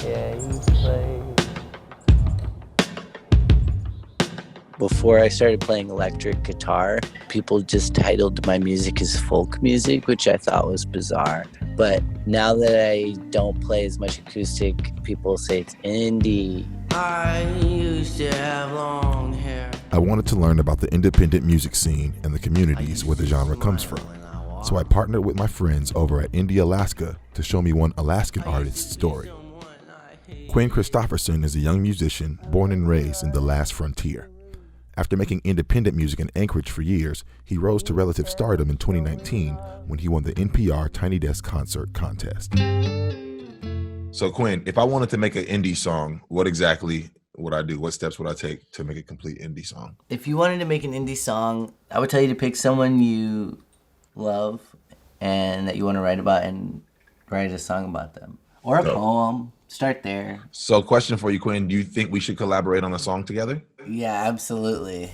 Yeah, you play. Before I started playing electric guitar, people just titled my music as folk music, which I thought was bizarre. But now that I don't play as much acoustic, people say it's indie. I used to have long hair. I wanted to learn about the independent music scene and the communities where the genre comes from. So I partnered with my friends over at Indie Alaska to show me one Alaskan artist's story. Quinn Christopherson is a young musician born and raised in the last frontier. After making independent music in Anchorage for years, he rose to relative stardom in 2019 when he won the NPR Tiny Desk Contest. So Quinn, if I wanted to make an indie song, what exactly would I do? What steps would I take to make a complete indie song? If you wanted to make an indie song, I would tell you to pick someone you love and that you want to write about and write a song about them. Or a poem. Start there. So question for you, Quinn, do you think we should collaborate on a song together? Yeah, absolutely.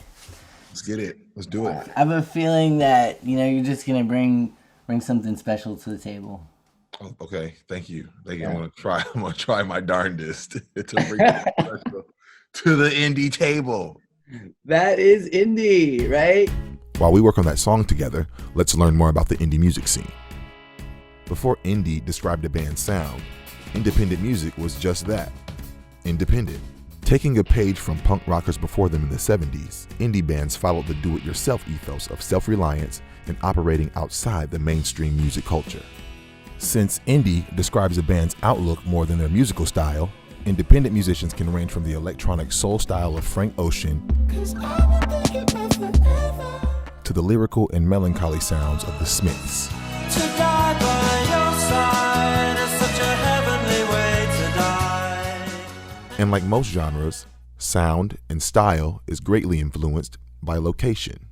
Let's get it. Let's do it. I have a feeling that, you're just going to bring something special to the table. Oh, okay, thank you. Yeah. I'm gonna try my darndest to bring it to the indie table. That is indie, right? While we work on that song together, let's learn more about the indie music scene. Before indie described a band's sound, independent music was just that, independent. Taking a page from punk rockers before them in the 70s, indie bands followed the do-it-yourself ethos of self-reliance and operating outside the mainstream music culture. Since indie describes a band's outlook more than their musical style, independent musicians can range from the electronic soul style of Frank Ocean to the lyrical and melancholy sounds of the Smiths. To die by your side is such a heavenly way to die. And like most genres, sound and style is greatly influenced by location.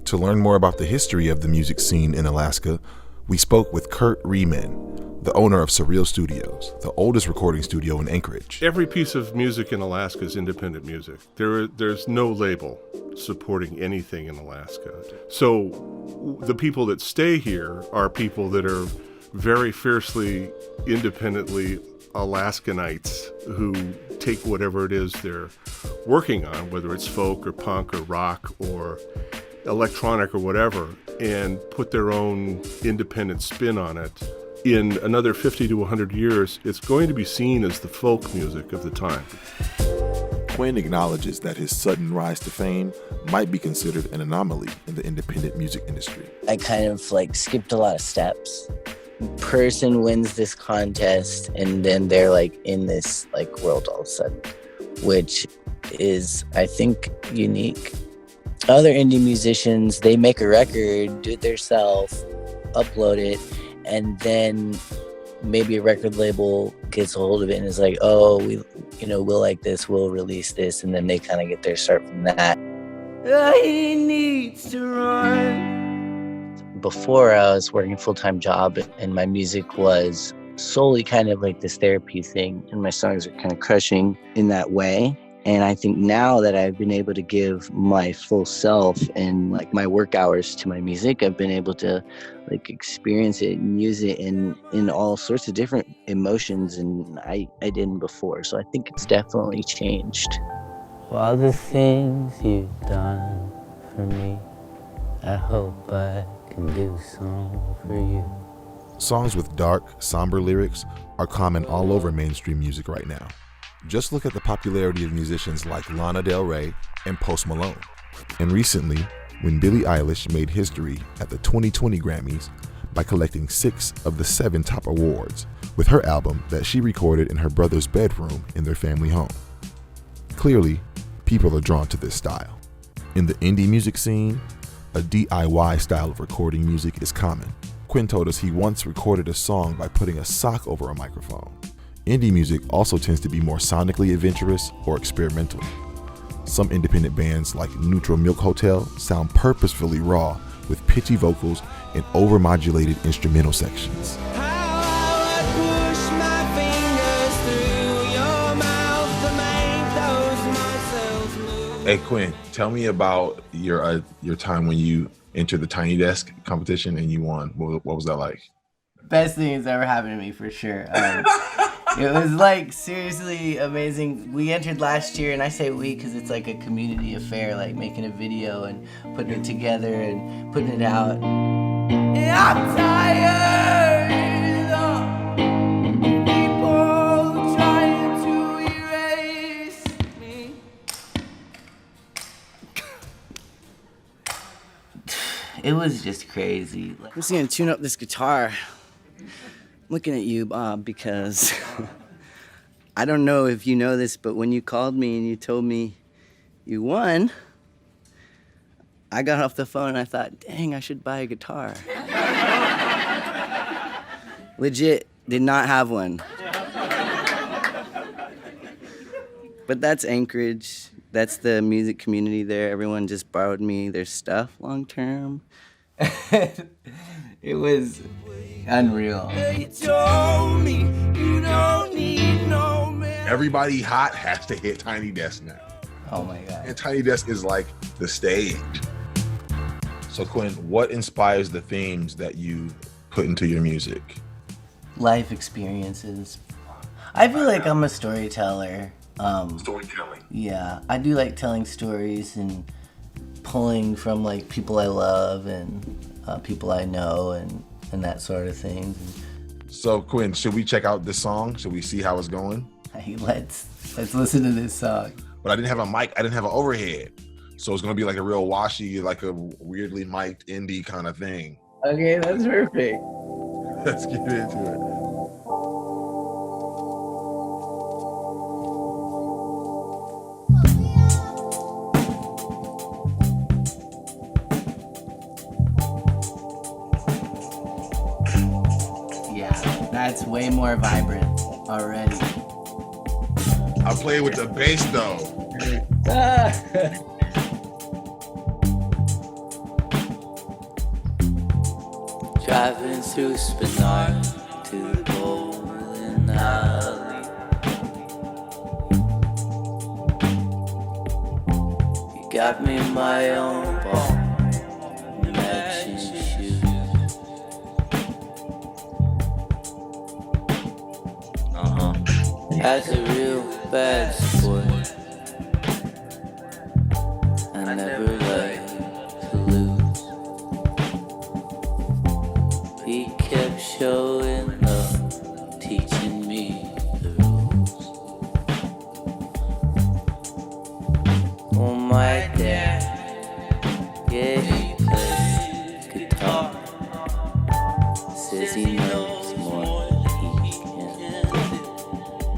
To learn more about the history of the music scene in Alaska, we spoke with Kurt Riemann, the owner of Surreal Studios, the oldest recording studio in Anchorage. Every piece of music in Alaska is independent music. There's no label supporting anything in Alaska. So the people that stay here are people that are very fiercely, independently Alaskanites who take whatever it is they're working on, whether it's folk or punk or rock or electronic or whatever, and put their own independent spin on it. In another 50 to 100 years, it's going to be seen as the folk music of the time. Quinn acknowledges that his sudden rise to fame might be considered an anomaly in the independent music industry. I kind of skipped a lot of steps. Person wins this contest and then they're in this world all of a sudden, which is, I think, unique. Other indie musicians, they make a record, do it themselves, upload it, and then maybe a record label gets a hold of it and is like, oh, we'll like this, we'll release this, and then they kind of get their start from that. He needs to run. Before, I was working a full-time job, and my music was solely kind of like this therapy thing, and my songs are kind of crushing in that way. And I think now that I've been able to give my full self and my work hours to my music, I've been able to experience it and use it in all sorts of different emotions and I didn't before. So I think it's definitely changed. For all the things you've done for me, I hope I can do some for you. Songs with dark, somber lyrics are common all over mainstream music right now. Just look at the popularity of musicians like Lana Del Rey and Post Malone. And recently, when Billie Eilish made history at the 2020 Grammys by collecting 6 of the 7 top awards with her album that she recorded in her brother's bedroom in their family home. Clearly, people are drawn to this style. In the indie music scene, a DIY style of recording music is common. Quinn told us he once recorded a song by putting a sock over a microphone. Indie music also tends to be more sonically adventurous or experimental. Some independent bands like Neutral Milk Hotel sound purposefully raw with pitchy vocals and overmodulated instrumental sections. Hey Quinn, tell me about your time when you entered the Tiny Desk competition and you won. What was that like? Best thing that's ever happened to me, for sure. It was like seriously amazing. We entered last year, and I say we because it's like a community affair, like making a video and putting it together and putting it out. And I'm tired of people trying to erase me. It was just crazy. I'm just gonna tune up this guitar. I'm looking at you, Bob, because I don't know if you know this, but when you called me and you told me you won, I got off the phone and I thought, dang, I should buy a guitar. Legit, did not have one. But that's Anchorage. That's the music community there. Everyone just borrowed me their stuff long term. It was unreal. Everybody hot has to hit Tiny Desk now. Oh my God. And Tiny Desk is like the stage. So Quinn, what inspires the themes that you put into your music? Life experiences. I feel like I'm a storyteller. Storytelling. Yeah, I do like telling stories and pulling from like people I love and people I know and that sort of thing. So Quinn, should we check out this song? Should we see how it's going? Hey, let's listen to this song. But I didn't have a mic, I didn't have an overhead. So it's gonna be like a real washy, like a weirdly mic'd indie kind of thing. Okay, that's perfect. Let's get into it. That's way more vibrant already. I played with the bass though. Driving through Spinard to the bowling alley. You got me my own ball, matching shoes. As a real bad sport, I never like to lose. He kept showing up, teaching me the rules. Oh, my dad, yeah, he plays guitar. Says he knows more than he can do.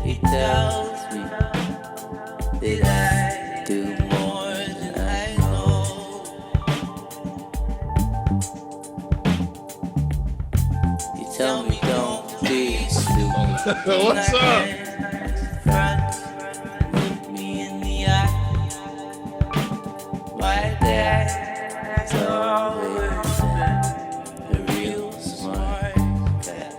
He tells me that I do more than I know. You tell me don't be stupid. What's up? Look me in the eye. My dad's always a real smart guy.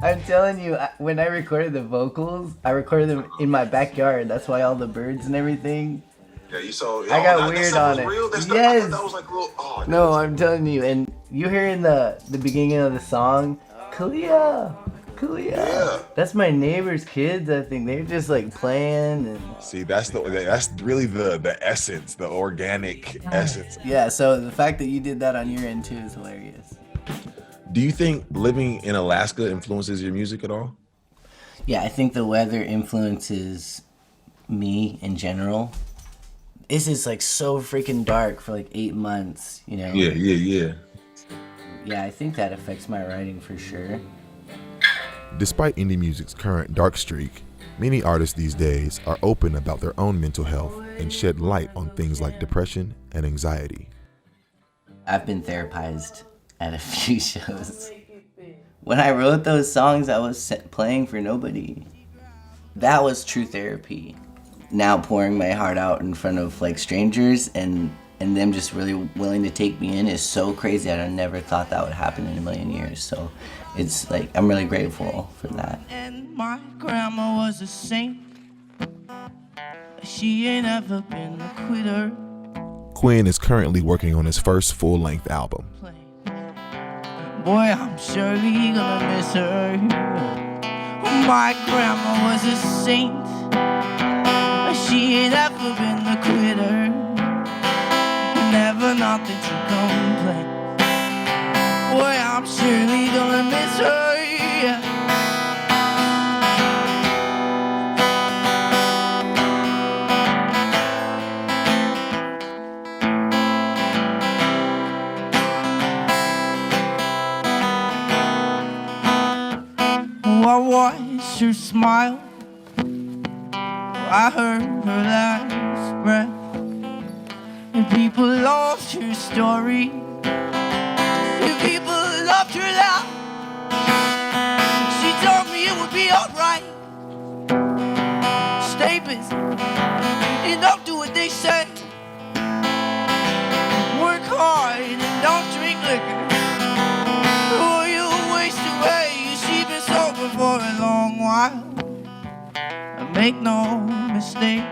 I'm telling you, when I recorded the vocals, I recorded them in my backyard. That's why all the birds and everything. Yeah, you saw. I got weird on it. Yes. That was like little. Oh, No, I'm telling you, and you hear in the beginning of the song, Kalia. Yeah. That's my neighbor's kids. I think they're just like playing and. See, that's really the essence, the organic essence. Yeah. So the fact that you did that on your end too is hilarious. Do you think living in Alaska influences your music at all? Yeah, I think the weather influences me in general. This is like so freaking dark for like 8 months, you know? Yeah. Yeah, I think that affects my writing for sure. Despite indie music's current dark streak, many artists these days are open about their own mental health and shed light on things like depression and anxiety. I've been therapized at a few shows. When I wrote those songs, I was playing for nobody. That was true therapy. Now pouring my heart out in front of like strangers and them just really willing to take me in is so crazy. I never thought that would happen in a million years. So it's like, I'm really grateful for that. And my grandma was a saint. She ain't ever been a quitter. Quinn is currently working on his first full-length album. Boy, I'm surely gonna miss her. My grandma was a saint. She ain't ever been a quitter. Never nothing to complain. Boy, I'm surely gonna miss her. I watched her smile, I heard her last breath, and people loved her story, and people loved her laugh. She told me it would be alright. Stay busy and don't do what they say. Work hard and don't drink liquor, or you'll waste away. She's been sober for a long while. Make no mistake,